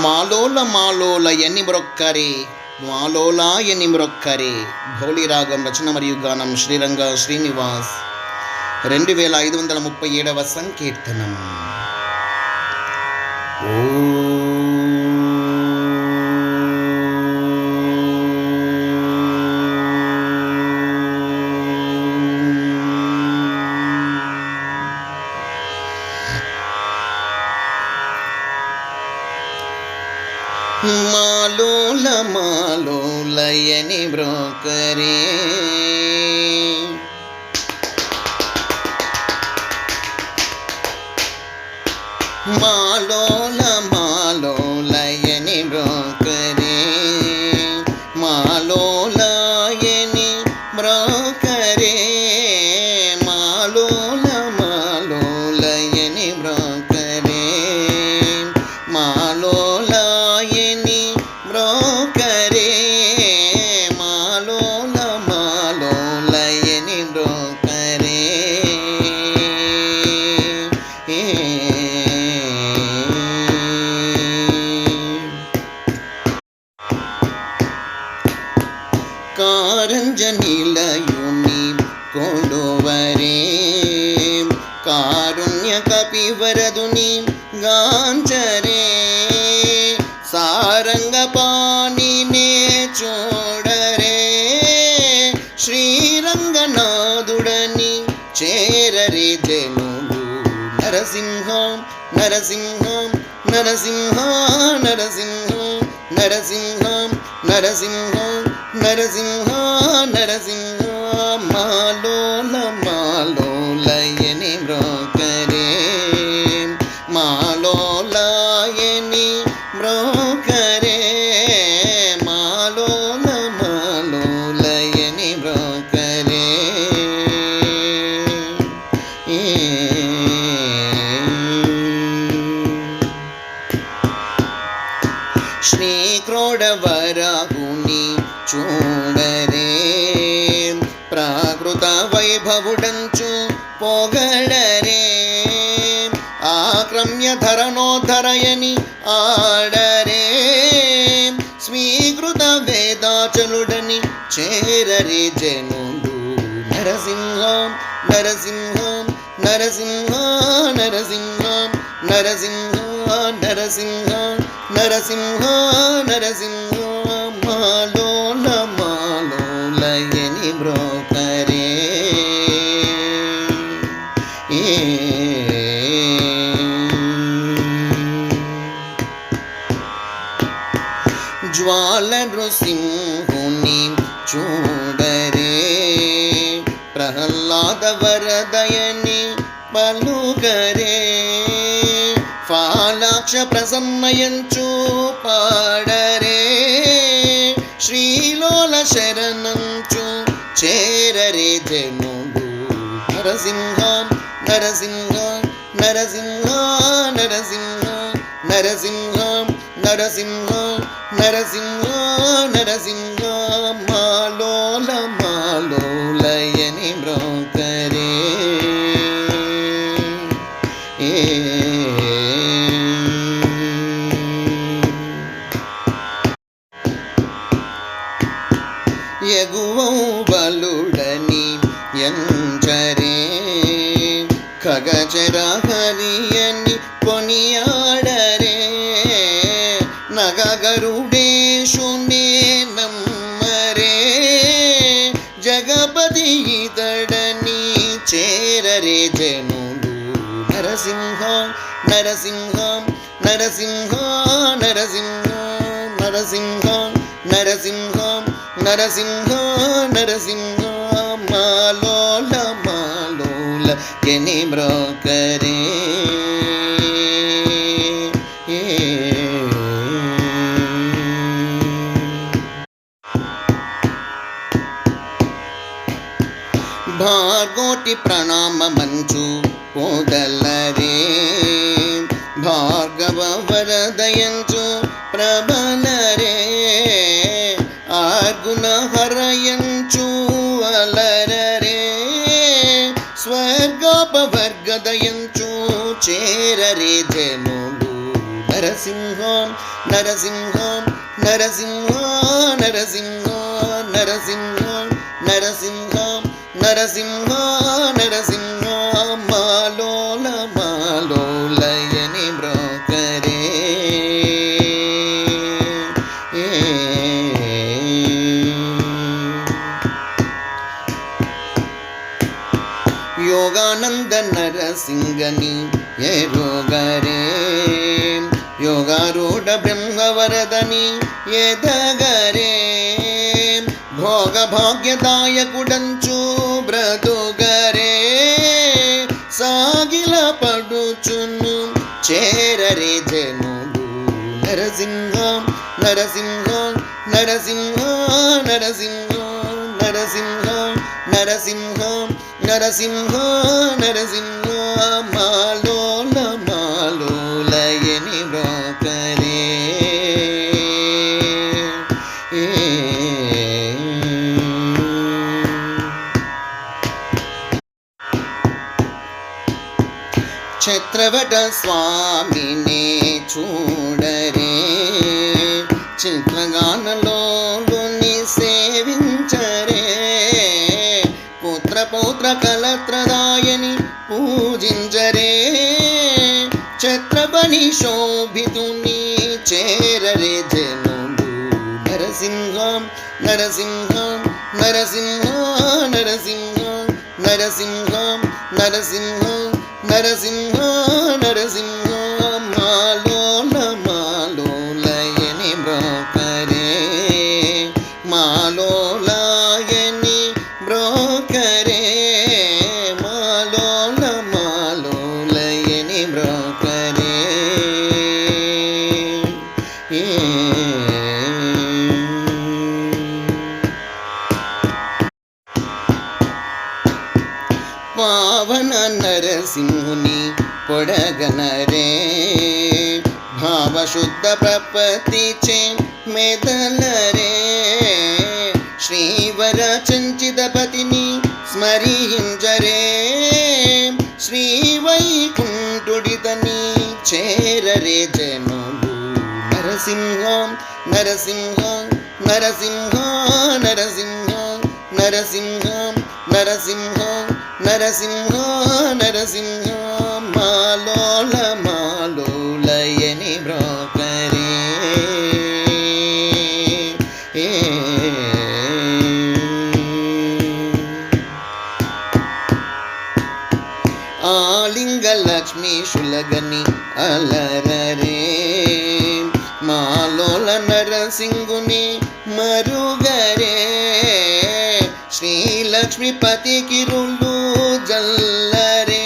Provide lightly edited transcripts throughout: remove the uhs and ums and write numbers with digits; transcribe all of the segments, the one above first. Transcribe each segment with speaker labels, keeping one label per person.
Speaker 1: మాలోల మాలోల ఎన్ని మ్రొక్కరే మాలోలా ఎన్ని మ్రొక్కరే. భౌళి రాగం రచన మరియు గానం శ్రీరంగ శ్రీనివాస్. 2537వ సంకీర్తనం. మాలోల మాలోల ఎని మ్రొక్కరే మాలోల మాలోల ఎని మ్రొక్కరే మాలోల ఎని మ్రొక్కరే మాలోల మాలోల ఎని మ్రొక్కరే మాలోల ఎని మ్రొక్కరే మాలోల మాలోల ఎని మ్రొక్కరే. కారంజనిలయుని కొలువరే కారుణ్య కపివరదుని గాంచరే సారంగపాణినే చూడరే శ్రీరంగనాథుడని చేరరే జనులు. నరసింహం నరసింహం నరసింహం నరసింహం నరసింహం నరసింహం నరసింహ నరసింహ. మాలోల మాలోల ఎని మ్రొక్కరే మాలోల ఎని మ్రొక్కరే మాలోల మాలోల ఎని మ్రొక్కరే. శ్రీ క్రోడవరాహుని చూడరే ప్రాకృత వైభవుడంచు పొగడరే ఆక్రమ్య ధరణోద్ధరయని ఆడరే స్వీకృత వేదాచలుడని చేరరే జనులు. నరసింహం నరసింహం నరసింహ నరసింహ నరసింహ నరసింహ నరసింహ నరసింహ. మాలోల మాలోల ఎని మ్రొక్కరే జ్వాల నృసింహుని చూడరే ప్రహ్లాద వరదయని పలుకరే ఫాలాక్ష ప్రసన్నయంచు పాడరే శ్రీలోల శరణంచు చేరరే జనులు. నరసింహం నరసింహం నరసింహం నరసింహం నరసింహం నరసింహం నరసింహం నరసింహం. మాలోల మాలోల ఎని మ్రొక్కరే ఎగువం బలుడని ఎంచరే ఖగచరహరియని కొనియాడరే నగగరుడేశునే నమ్మరే జగపతి ఇతడని చేరరే జనులు. నరసింహం నరసింహం నరసింహం నరసింహం నరసింహం నరసింహం నరసింహం నరసింహం. మాలోల మాలోల ఎని మ్రొక్కరే భార్గోటి ప్రణామమంచు పొగలరే భార్గవ వరదయంచు ప్రబలరే ఆర్గుణ హరయంచు అలరరే స్వర్గోపవర్గదయంచు చేరరే జనులు. నరసింహ నరసింహ నరసింహ నరసింహ నరసింహ నరసింహ నరసింహ నరసింహ మాలోల మాలోలయని బ్రోకరే ಯೋಗಾನಂದ ನರಸಿಂಗನಿ ಎರೋಗರೆ ಯೋಗಾರೂಢ ಬ್ರಹ್ಮವರದನಿ ಎದಗರೆ ಭೋಗ ಭಾಗ್ಯದಾಯಕುಡಂಚು ಬ್ರದುಗರೆ ಸಾಗಿಲ ಪಡುಚುನು చేరరే జనులు నరసింహ నరసింహ నరసింహ నరసింహ నరసింహ నరసింహ నరసింహ నరసింహ మాలోల మాలోలయని బ్రోకరే ఛత్రవట స్వామినే చూడరే చిత్రగానలోని సేవించరే పుత్ర పౌత్ర కలత్రదాయని పూజించరే ఛత్రపని శోభితుని చేరరే జనులు నరసింహ నరసింహ నరసింహ నరసింహ నరసింహ నరసింహ నరసింహ నరసింహ మాలోల మాలోలయని బ్రోకరే మాలోలయని బ్రోకరే మాలోల మాలోలయని బ్రోకరే పావన నరసింహుని పొడగనరే భావశుద్ధ ప్రపత్తిచే మెదలరే శ్రీవర చంచితపతిని స్మరించరే శ్రీ వైకుంఠుడితని చేరరే జనులు నరసింహ నరసింహ నరసింహ నరసింహ నరసింహ నరసింహ నరసింహ నరసింహ మాలోల మాలోలయని బ్రోకరే ఆలింగ లక్ష్మీ శులగని అలరరే మాలోల నరసింగుని మరుగరే శ్రీలక్ష్మీపతి కిరులు జల్లరే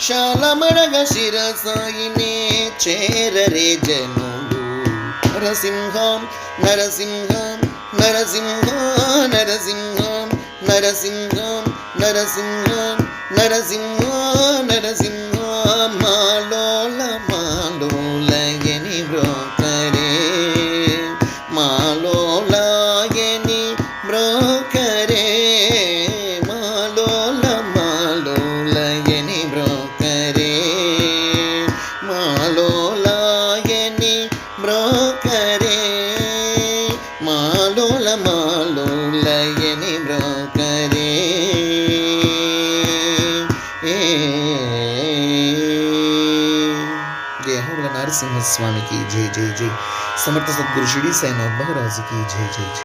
Speaker 1: శాలమడగ శిరసాయినే చేరరే జనులు నరసింహ నరసింహ నరసింహ నరసింహ నరసింహ నరసింహ నరసింహ నరసింహ మాలోల మాలోలయని బ్రోకరే మాలోలయని బ్రోకరే మాలోల మాలోలయని బ్రోకరే మాలోలయని బ్రోకరే మాలోల మాలోలయని బ్రోకరే జయ హో నరసింహ స్వామికి జై జై జై సమర్థ సద్గురు షిరిడి సాయినాథ్ మహారాజుకి జై జై జై.